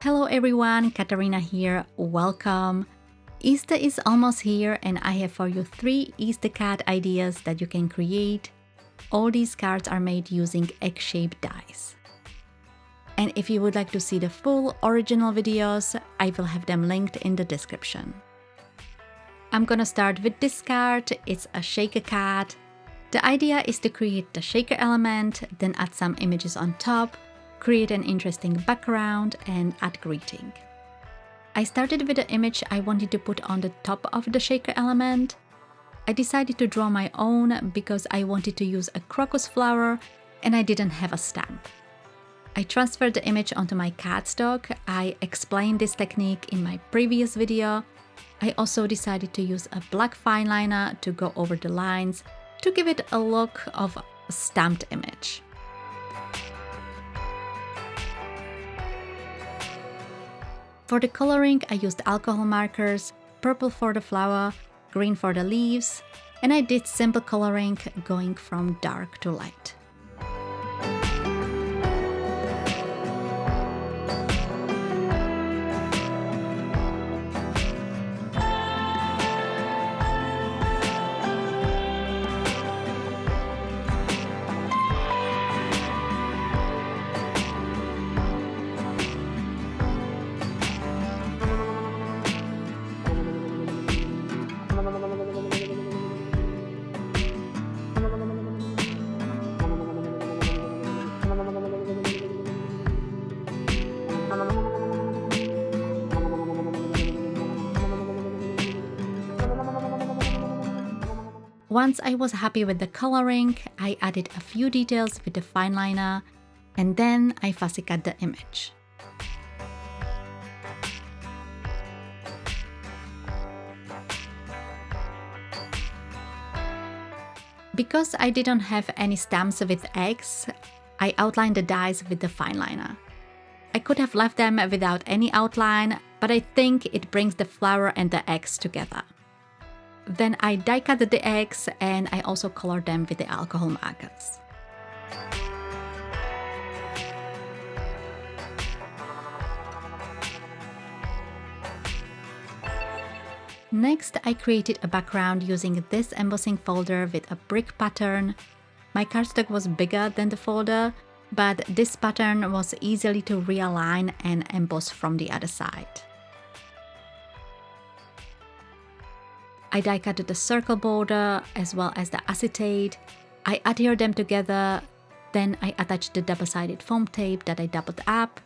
Hello everyone, Katarina here, welcome. Easter is almost here and I have for you 3 Easter card ideas that you can create. All these cards are made using egg-shaped dies. And if you would like to see the full original videos, I will have them linked in the description. I'm gonna start with this card. It's a shaker card. The idea is to create the shaker element, then add some images on top, create an interesting background and add greeting. I started with the image I wanted to put on the top of the shaker element. I decided to draw my own because I wanted to use a crocus flower and I didn't have a stamp. I transferred the image onto my cardstock. I explained this technique in my previous video. I also decided to use a black fine liner to go over the lines to give it a look of a stamped image. For the coloring, I used alcohol markers, purple for the flower, green for the leaves, and I did simple coloring going from dark to light. Once I was happy with the coloring, I added a few details with the fine liner and then I fussy cut the image. Because I didn't have any stamps with eggs, I outlined the dies with the fine liner. I could have left them without any outline, but I think it brings the flower and the eggs together. Then I die cut the eggs and I also colored them with the alcohol markers. Next, I created a background using this embossing folder with a brick pattern. My cardstock was bigger than the folder, but this pattern was easily to realign and emboss from the other side. I die cut the circle border as well as the acetate. I adhere them together, then I attach the double-sided foam tape that I doubled up.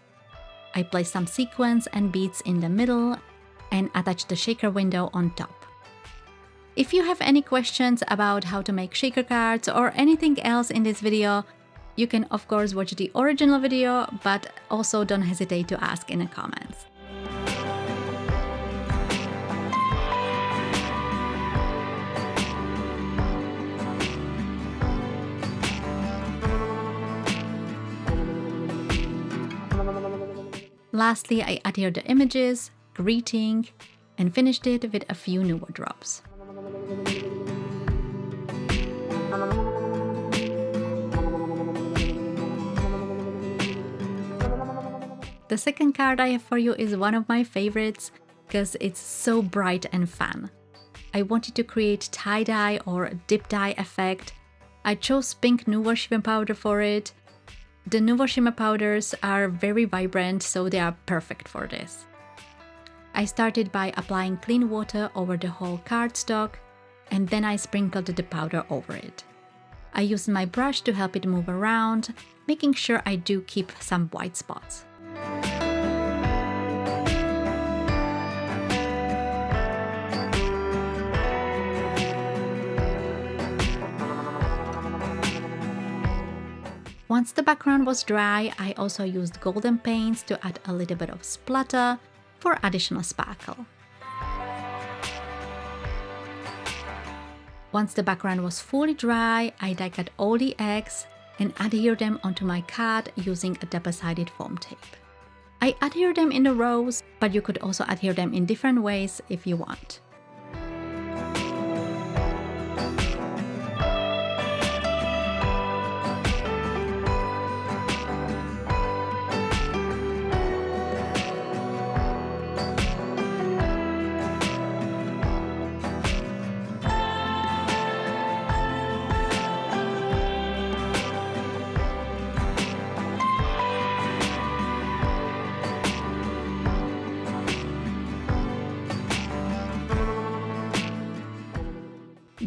I place some sequins and beads in the middle and attach the shaker window on top. If you have any questions about how to make shaker cards or anything else in this video, you can of course watch the original video, but also don't hesitate to ask in the comments. Lastly, I adhered the images, greeting, and finished it with a few new drops. The second card I have for you is one of my favorites because it's so bright and fun. I wanted to create tie-dye or dip dye effect. I chose pink Nuvo shimmer powder for it. The Nuvo shimmer powders are very vibrant, so they are perfect for this. I started by applying clean water over the whole cardstock and then I sprinkled the powder over it. I used my brush to help it move around, making sure I do keep some white spots. Once the background was dry, I also used golden paints to add a little bit of splatter for additional sparkle. Once the background was fully dry, I die cut all the eggs and adhere them onto my card using a double-sided foam tape. I adhere them in the rows, but you could also adhere them in different ways if you want.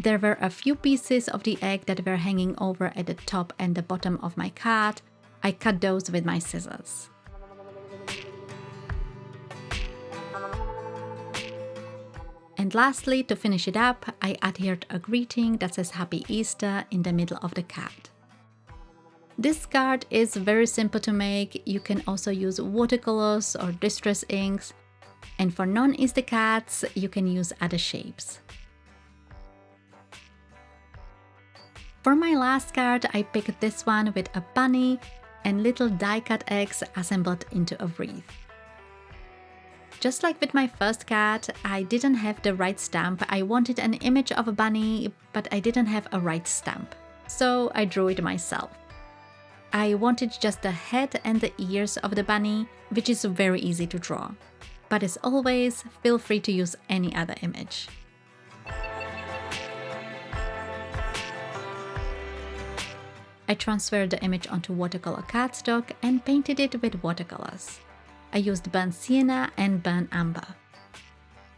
There were a few pieces of the egg that were hanging over at the top and the bottom of my card. I cut those with my scissors. And lastly, to finish it up, I adhered a greeting that says Happy Easter in the middle of the card. This card is very simple to make. You can also use watercolors or distress inks. And for non-Easter cards, you can use other shapes. For my last card, I picked this one with a bunny and little die-cut eggs assembled into a wreath. Just like with my first card, I didn't have the right stamp. I wanted an image of a bunny, but I didn't have a right stamp. So I drew it myself. I wanted just the head and the ears of the bunny, which is very easy to draw. But as always, feel free to use any other image. I transferred the image onto watercolor cardstock and painted it with watercolors. I used burnt sienna and burnt umber.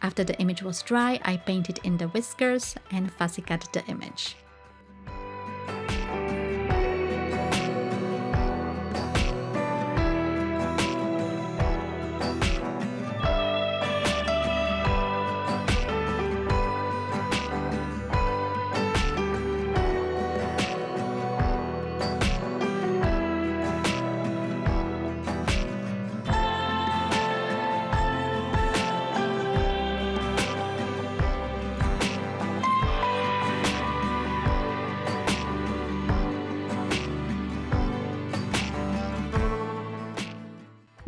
After the image was dry, I painted in the whiskers and fussy cut the image.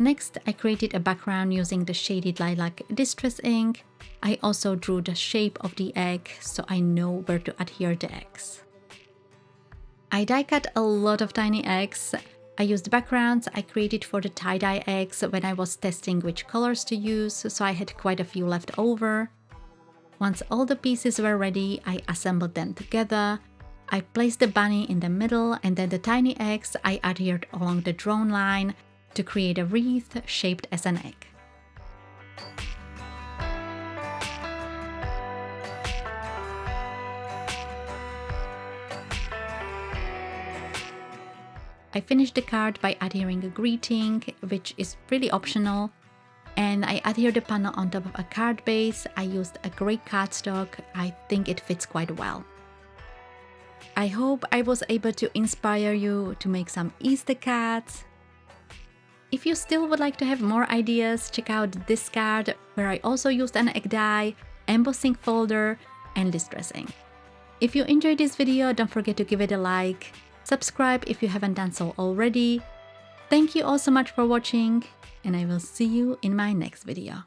Next, I created a background using the shaded lilac distress ink. I also drew the shape of the egg so I know where to adhere the eggs. I die cut a lot of tiny eggs. I used backgrounds I created for the tie-dye eggs when I was testing which colors to use, so I had quite a few left over. Once all the pieces were ready, I assembled them together. I placed the bunny in the middle and then the tiny eggs I adhered along the drawn line to create a wreath shaped as an egg. I finished the card by adhering a greeting, which is really optional, and I adhered the panel on top of a card base. I used a gray cardstock. I think it fits quite well. I hope I was able to inspire you to make some Easter cards. If you still would like to have more ideas, check out this card where I also used an egg die, embossing folder and distressing. If you enjoyed this video, don't forget to give it a like, subscribe if you haven't done so already. Thank you all so much for watching, and I will see you in my next video.